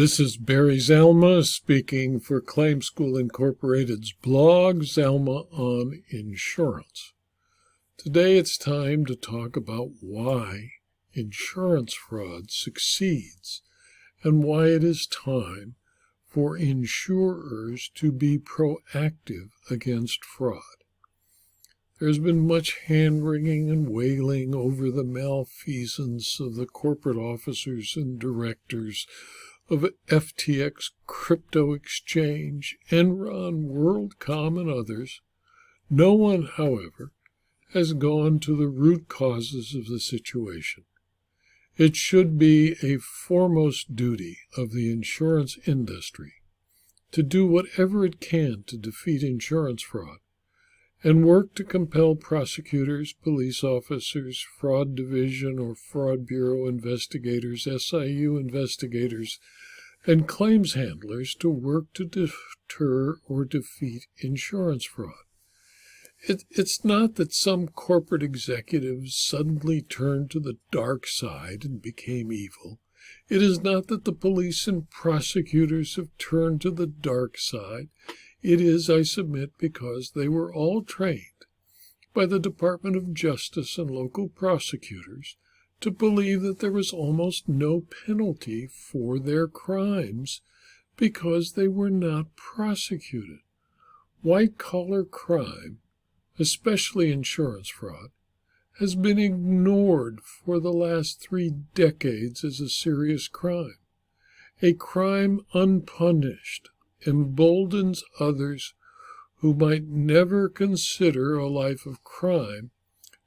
This is Barry Zalma speaking for Claim School Incorporated's blog, Zalma on Insurance. Today it's time to talk about why insurance fraud succeeds and why it is time for insurers to be proactive against fraud. There's been much hand-wringing and wailing over the malfeasance of the corporate officers and directors of FTX Crypto Exchange, Enron, WorldCom, and others. No one, however, has gone to the root causes of the situation. It should be a foremost duty of the insurance industry to do whatever it can to defeat insurance fraud and work to compel prosecutors, police officers, fraud division or fraud bureau investigators, SIU investigators, and claims handlers to work to deter or defeat insurance fraud. It's not that some corporate executives suddenly turned to the dark side and became evil. It is not that the police and prosecutors have turned to the dark side. It is, I submit, because they were all trained by the Department of Justice and local prosecutors to believe that there was almost no penalty for their crimes because they were not prosecuted. White-collar crime, especially insurance fraud, has been ignored for the last 3 decades as a serious crime. A crime unpunished emboldens others who might never consider a life of crime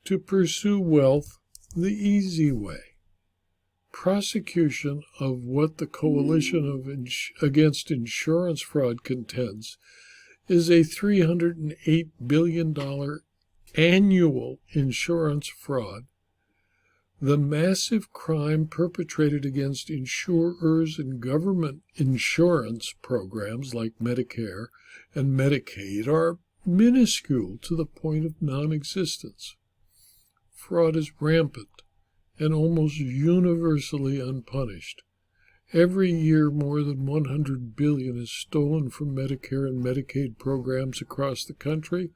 to pursue wealth the easy way. Prosecution of what the Coalition Against Insurance Fraud contends is a $308 billion annual insurance fraud. The massive crime perpetrated against insurers and government insurance programs like Medicare and Medicaid are minuscule to the point of non-existence. Fraud is rampant and almost universally unpunished. Every year, more than $100 billion is stolen from Medicare and Medicaid programs across the country,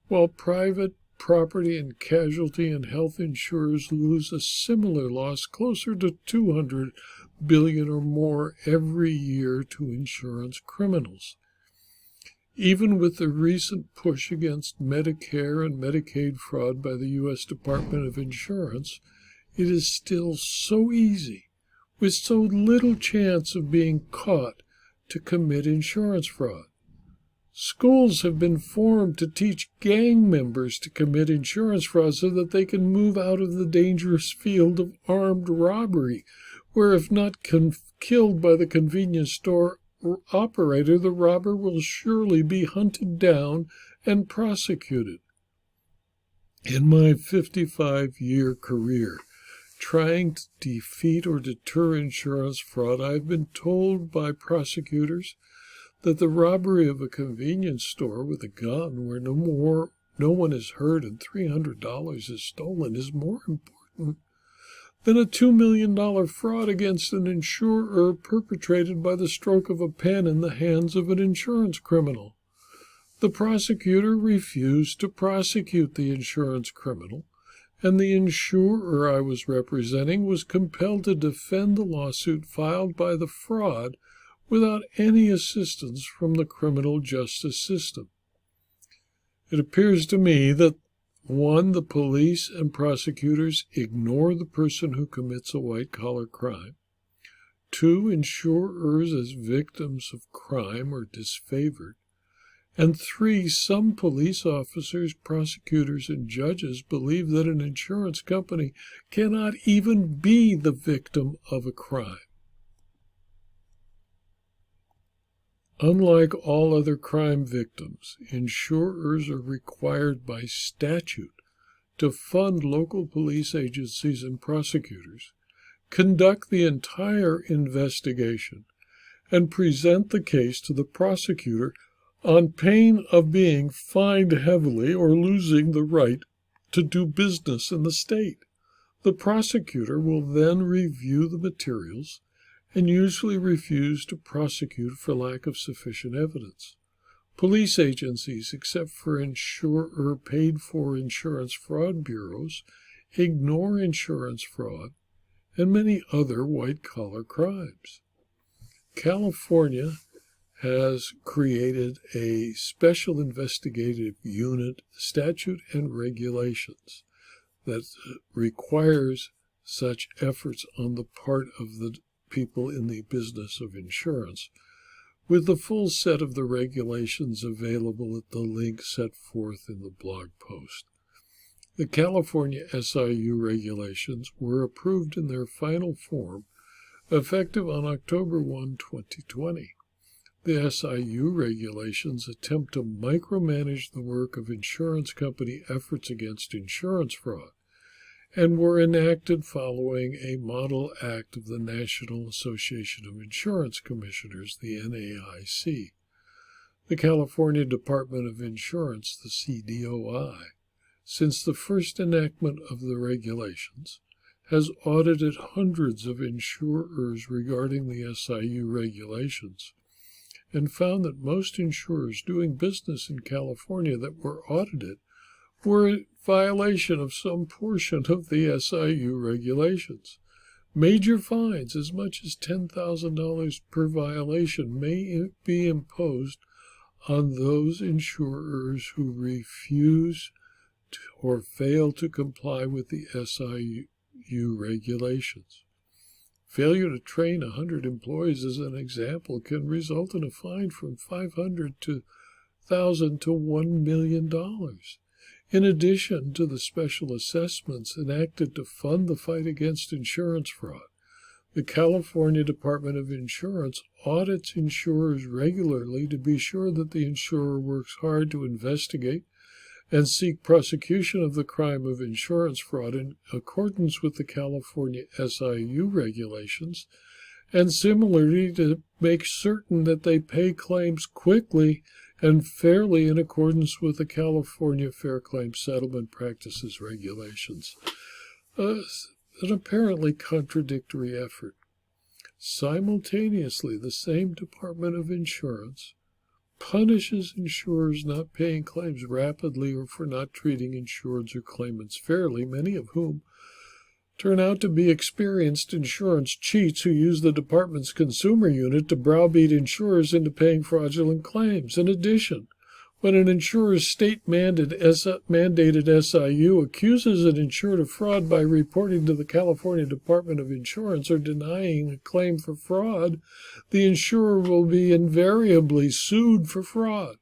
while private property and casualty and health insurers lose a similar loss, closer to $200 billion or more every year to insurance criminals. Even with the recent push against Medicare and Medicaid fraud by the U.S. Department of Insurance, it is still so easy, with so little chance of being caught, to commit insurance fraud. Schools have been formed to teach gang members to commit insurance fraud so that they can move out of the dangerous field of armed robbery, where if not killed by the convenience store operator, the robber will surely be hunted down and prosecuted. In my 55-year career, trying to defeat or deter insurance fraud, I've been told by prosecutors that the robbery of a convenience store with a gun where no one is hurt and $300 is stolen is more important than a $2 million fraud against an insurer perpetrated by the stroke of a pen in the hands of an insurance criminal. The prosecutor refused to prosecute the insurance criminal, and the insurer I was representing was compelled to defend the lawsuit filed by the fraud without any assistance from the criminal justice system. It appears to me that 1, the police and prosecutors ignore the person who commits a white-collar crime. 2, insurers as victims of crime are disfavored. And 3, some police officers, prosecutors, and judges believe that an insurance company cannot even be the victim of a crime. Unlike all other crime victims, insurers are required by statute to fund local police agencies and prosecutors, conduct the entire investigation, and present the case to the prosecutor on pain of being fined heavily or losing the right to do business in the state. The prosecutor will then review the materials and usually refuse to prosecute for lack of sufficient evidence. Police agencies, except for insurer paid-for insurance fraud bureaus, ignore insurance fraud and many other white-collar crimes. California has created a special investigative unit, statute and regulations that requires such efforts on the part of the people in the business of insurance, with the full set of the regulations available at the link set forth in the blog post. The California SIU regulations were approved in their final form, effective on October 1, 2020. The SIU regulations attempt to micromanage the work of insurance company efforts against insurance fraud, and were enacted following a model act of the National Association of Insurance Commissioners, the NAIC. The California Department of Insurance, the CDOI, since the first enactment of the regulations, has audited hundreds of insurers regarding the SIU regulations, and found that most insurers doing business in California that were audited were in violation of some portion of the SIU regulations. Major fines, as much as $10,000 per violation, may be imposed on those insurers who refuse or fail to comply with the SIU regulations. Failure to train 100 employees, as an example, can result in a fine from $500 to $1,000 to $1 million. In addition to the special assessments enacted to fund the fight against insurance fraud, the California Department of Insurance audits insurers regularly to be sure that the insurer works hard to investigate and seek prosecution of the crime of insurance fraud in accordance with the California SIU regulations, and similarly to make certain that they pay claims quickly and fairly in accordance with the California Fair Claims Settlement Practices regulations. An apparently contradictory effort. Simultaneously, the same Department of Insurance punishes insurers not paying claims rapidly or for not treating insureds or claimants fairly, many of whom turn out to be experienced insurance cheats who use the department's consumer unit to browbeat insurers into paying fraudulent claims. In addition, when an insurer's state-mandated SIU accuses an insured of fraud by reporting to the California Department of Insurance or denying a claim for fraud, the insurer will be invariably sued for fraud.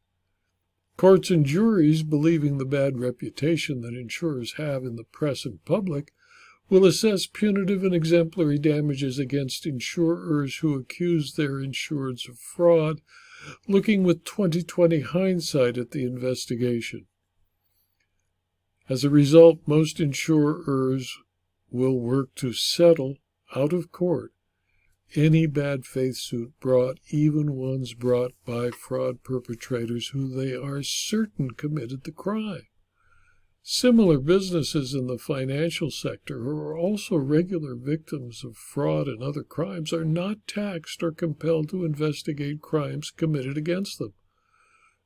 Courts and juries, believing the bad reputation that insurers have in the press and public, will assess punitive and exemplary damages against insurers who accuse their insureds of fraud, looking with 20/20 hindsight at the investigation. As a result, most insurers will work to settle out of court any bad faith suit brought, even ones brought by fraud perpetrators who they are certain committed the crime. Similar businesses in the financial sector, who are also regular victims of fraud and other crimes, are not taxed or compelled to investigate crimes committed against them.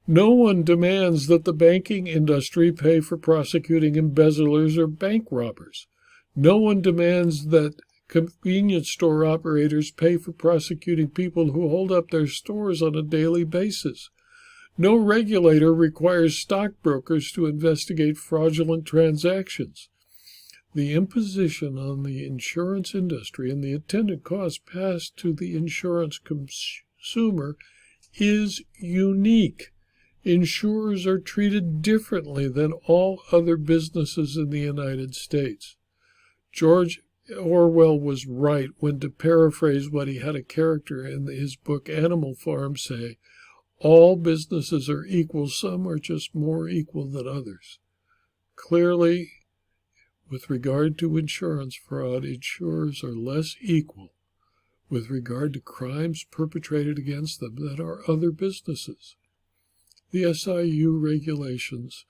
No one demands that the banking industry pay for prosecuting embezzlers or bank robbers. No one demands that convenience store operators pay for prosecuting people who hold up their stores on a daily basis. No regulator requires stockbrokers to investigate fraudulent transactions. The imposition on the insurance industry and the attendant costs passed to the insurance consumer is unique. Insurers are treated differently than all other businesses in the United States. George Orwell was right when, to paraphrase what he had a character in his book Animal Farm say, all businesses are equal, some are just more equal than others. Clearly, with regard to insurance fraud, insurers are less equal with regard to crimes perpetrated against them than are other businesses. The SIU regulations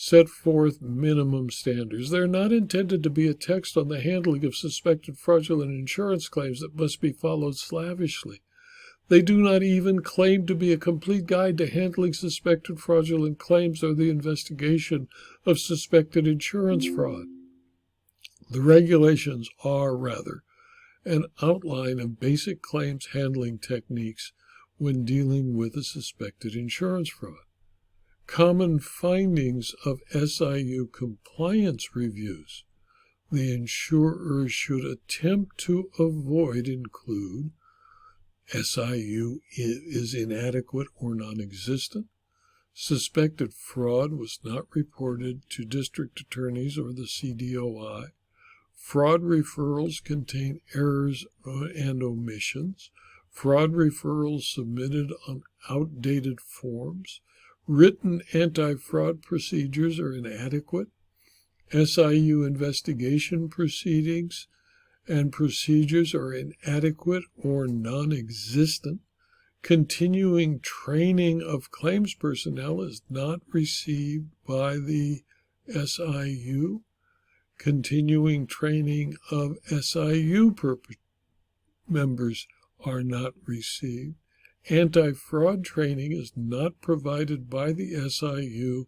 set forth minimum standards. They're not intended to be a text on the handling of suspected fraudulent insurance claims that must be followed slavishly. They do not even claim to be a complete guide to handling suspected fraudulent claims or the investigation of suspected insurance fraud. The regulations are, rather, an outline of basic claims handling techniques when dealing with a suspected insurance fraud. Common findings of SIU compliance reviews the insurer should attempt to avoid include: SIU is inadequate or non-existent. Suspected fraud was not reported to district attorneys or the CDOI. Fraud referrals contain errors and omissions. Fraud referrals submitted on outdated forms. Written anti-fraud procedures are inadequate. SIU investigation proceedings and procedures are inadequate or non-existent. Continuing training of claims personnel is not received by the SIU. Continuing training of SIU members are not received. Anti-fraud training is not provided by the SIU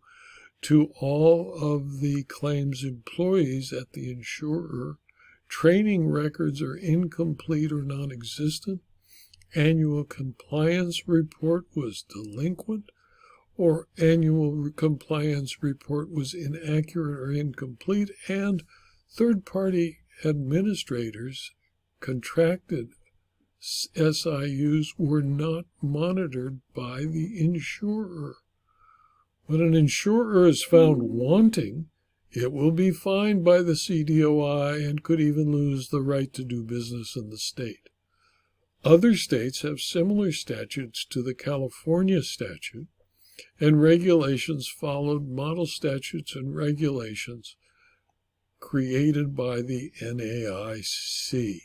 to all of the claims employees at the insurer. Training records are incomplete or non-existent. Annual compliance report was delinquent, or annual compliance report was inaccurate or incomplete, and third-party administrators contracted SIUs were not monitored by the insurer. When an insurer is found wanting, it will be fined by the CDOI and could even lose the right to do business in the state. Other states have similar statutes to the California statute, and regulations followed model statutes and regulations created by the NAIC.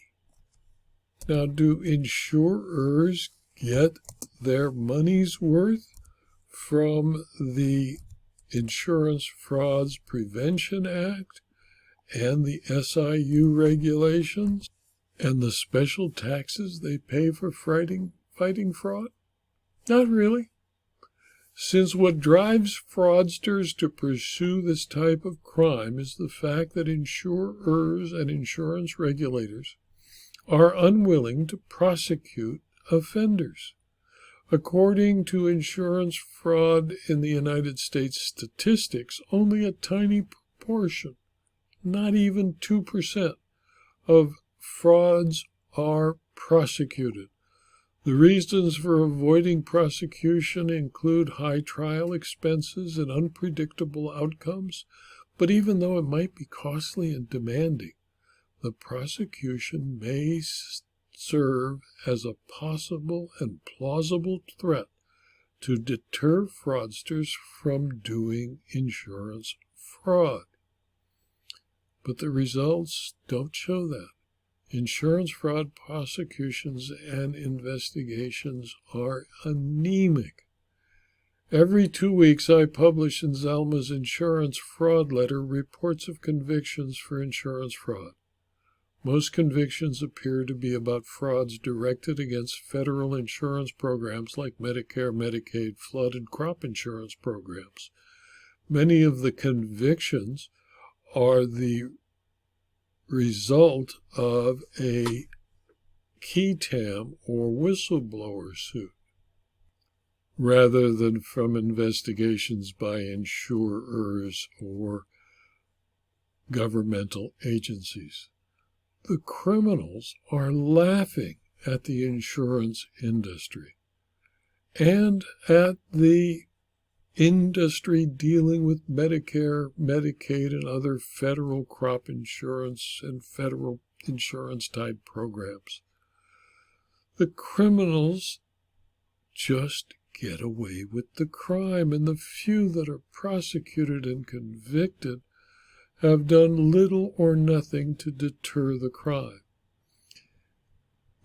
Now, do insurers get their money's worth from the Insurance Frauds Prevention Act and the SIU regulations and the special taxes they pay for fighting fraud? Not really. Since what drives fraudsters to pursue this type of crime is the fact that insurers and insurance regulators are unwilling to prosecute offenders. According to insurance fraud in the United States statistics, only a tiny proportion, not even 2%, of frauds are prosecuted. The reasons for avoiding prosecution include high trial expenses and unpredictable outcomes, but even though it might be costly and demanding, the prosecution may serve as a possible and plausible threat to deter fraudsters from doing insurance fraud. But the results don't show that. Insurance fraud prosecutions and investigations are anemic. Every 2 weeks, I publish in Zalma's Insurance Fraud Letter reports of convictions for insurance fraud. Most convictions appear to be about frauds directed against federal insurance programs like Medicare, Medicaid, flood, and crop insurance programs. Many of the convictions are the result of a key tam or whistleblower suit, rather than from investigations by insurers or governmental agencies. The criminals are laughing at the insurance industry and at the industry dealing with Medicare, Medicaid, and other federal crop insurance and federal insurance type programs. The criminals just get away with the crime, and the few that are prosecuted and convicted have done little or nothing to deter the crime.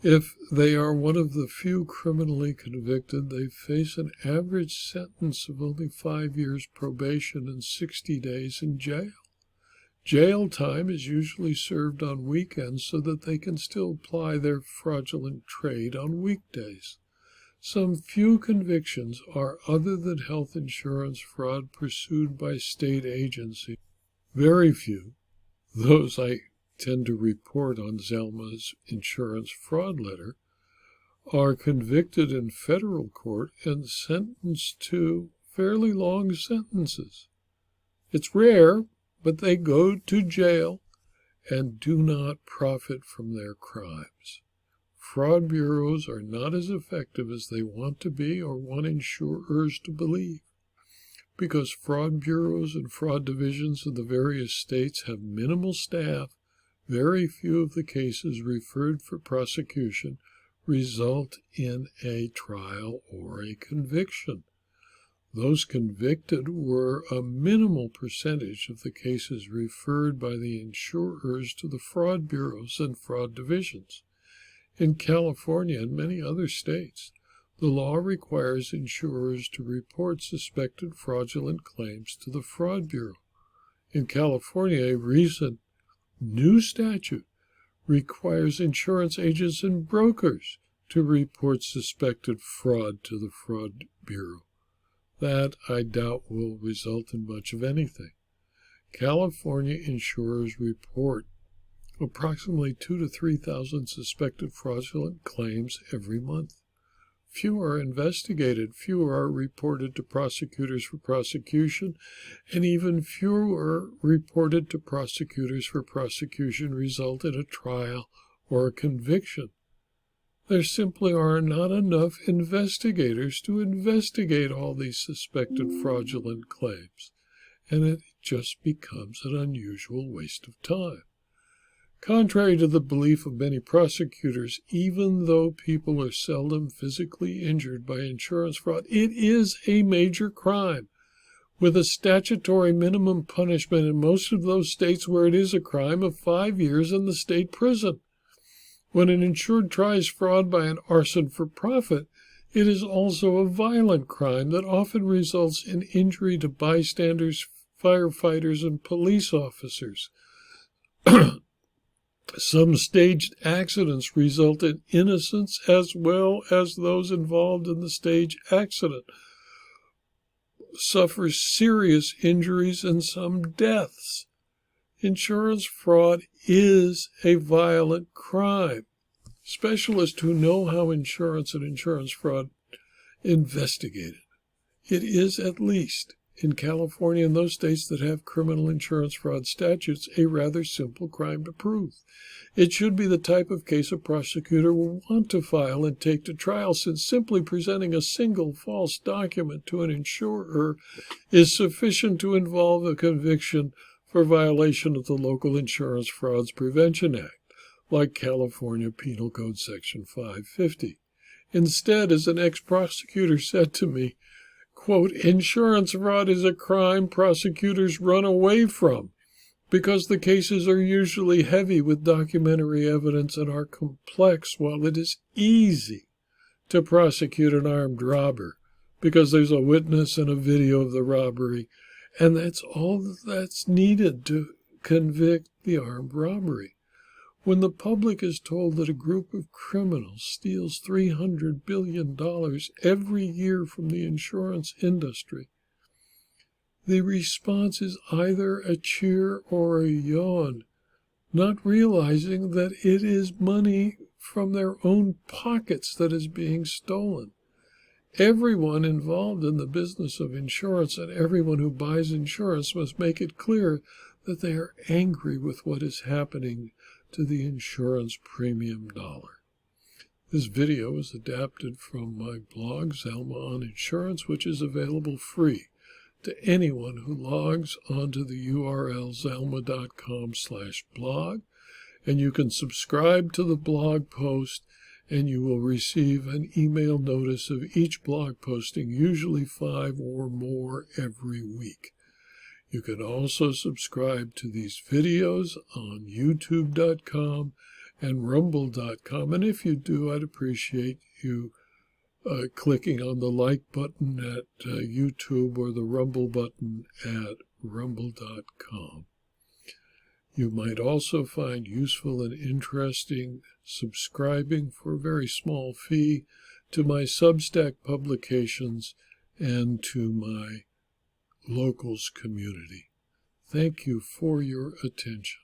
If they are one of the few criminally convicted, they face an average sentence of only 5 years probation and 60 days in jail. Jail time is usually served on weekends so that they can still ply their fraudulent trade on weekdays. Some few convictions are other than health insurance fraud pursued by state agencies. Very few, those I tend to report on Zelma's insurance fraud letter, are convicted in federal court and sentenced to fairly long sentences. It's rare, but they go to jail and do not profit from their crimes. Fraud bureaus are not as effective as they want to be or want insurers to believe. Because fraud bureaus and fraud divisions of the various states have minimal staff, very few of the cases referred for prosecution result in a trial or a conviction. Those convicted were a minimal percentage of the cases referred by the insurers to the fraud bureaus and fraud divisions. In California and many other states, the law requires insurers to report suspected fraudulent claims to the fraud bureau. In California, a recent new statute requires insurance agents and brokers to report suspected fraud to the fraud bureau. That, I doubt, will result in much of anything. California insurers report approximately 2,000 to 3,000 suspected fraudulent claims every month. Few are investigated, fewer are reported to prosecutors for prosecution, and even fewer reported to prosecutors for prosecution result in a trial or a conviction. There simply are not enough investigators to investigate all these suspected fraudulent claims, and it just becomes an unusual waste of time. Contrary to the belief of many prosecutors, even though people are seldom physically injured by insurance fraud, it is a major crime, with a statutory minimum punishment in most of those states where it is a crime of 5 years in the state prison. When an insured tries fraud by an arson for profit, it is also a violent crime that often results in injury to bystanders, firefighters, and police officers. Some staged accidents result in innocents as well as those involved in the stage accident suffer serious injuries and some deaths. Insurance fraud is a violent crime. Specialists who know how insurance and insurance fraud investigate it. It is, at least in California and those states that have criminal insurance fraud statutes, a rather simple crime to prove. It should be the type of case a prosecutor will want to file and take to trial, since simply presenting a single false document to an insurer is sufficient to involve a conviction for violation of the Local Insurance Frauds Prevention Act, like California Penal Code Section 550. Instead, as an ex-prosecutor said to me, quote, "Insurance fraud is a crime prosecutors run away from because the cases are usually heavy with documentary evidence and are complex, while it is easy to prosecute an armed robber because there's a witness and a video of the robbery, and that's all that's needed to convict the armed robbery. When the public is told that a group of criminals steals $300 billion every year from the insurance industry, the response is either a cheer or a yawn, not realizing that it is money from their own pockets that is being stolen. Everyone involved in the business of insurance and everyone who buys insurance must make it clear that they are angry with what is happening to the insurance premium dollar." This video is adapted from my blog, Zelma on Insurance, which is available free to anyone who logs onto the URL zelma.com/blog, and you can subscribe to the blog post and you will receive an email notice of each blog posting, usually 5 or more every week. You can also subscribe to these videos on youtube.com and rumble.com. And if you do, I'd appreciate you clicking on the like button at YouTube or the Rumble button at rumble.com. You might also find useful and interesting subscribing for a very small fee to my Substack publications and to my locals community. Thank you for your attention.